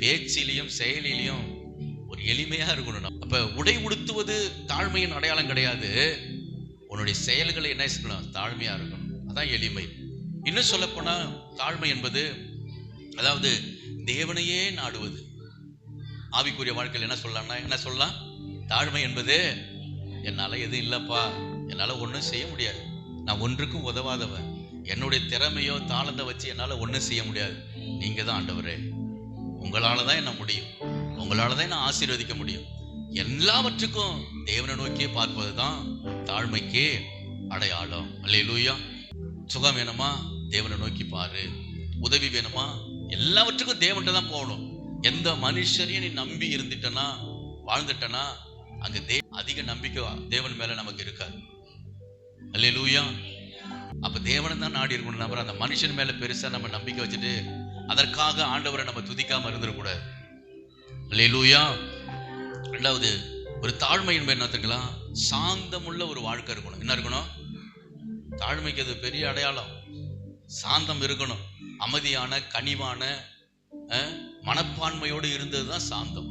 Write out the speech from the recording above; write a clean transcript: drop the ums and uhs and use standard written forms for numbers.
பேச்சிலையும் செயலிலையும் ஒரு எளிமையா இருக்கணும். அப்ப உடை உடுத்துவது தாழ்மையின் அடையாளம் கிடையாது. உன்னுடைய செயல்களை என்ன செய்யணும்? தாழ்மையா இருக்கணும். அதான் எளிமை. இன்னும் சொல்ல போனா தாழ்மை என்பது அதாவது தேவனையே நாடுவது. ஆவிக்குரிய வாழ்க்கையில் என்ன சொல்லலாம்? தாழ்மை என்பது என்னால எதுவும் இல்லப்பா, என்னால ஒன்றும் செய்ய முடியாது, நான் ஒன்றுக்கும் உதவாதவன், என்னுடைய திறமையோ தாளத்தை வச்சு என்னால ஒன்றும் செய்ய முடியாது, நீங்க தான் ஆண்டவரே, உங்களால தான் என்ன முடியும், உங்களால தான் என்ன ஆசீர்வதிக்க முடியும். எல்லாவற்றுக்கும் தேவனை நோக்கியே பார்ப்பது தான் தாழ்மைக்கே அடையாளம். அல்லேலூயா. சுகம் வேணுமா? தேவனை நோக்கி பாரு. உதவி வேணுமா? எல்லாவற்றுக்கும் தேவன்கிட்ட தான் போகணும். எந்த மனுஷரையும் நீ நம்பி இருந்துட்டனா, வாழ்ந்துட்டனா, அங்க அதிக நம்பிக்கை தேவன் மேல நமக்கு இருக்காது. அல்லேலூயா. அப்ப தேவனை தான் நாடி இருக்கணும். நம்ம அந்த மனுஷன் மேல பெருசா நம்ம நம்பிக்கை வச்சுட்டு அதற்காக ஆண்டவரை நம்ம துதிக்காம இருந்துடக்கூடாது. அல்லேலூயா. ரெண்டாவது, ஒரு தாழ்மை என்பது என்ன தெரியுங்களா? சாந்தமுள்ள ஒரு வாழ்க்கை இருக்கணும். என்ன இருக்கணும்? தாழ்மைக்கு அது பெரிய அடையாளம். சாந்தம் இருக்கணும். அமைதியான கனிவான மனப்பான்மையோடு இருந்தது தான் சாந்தம்.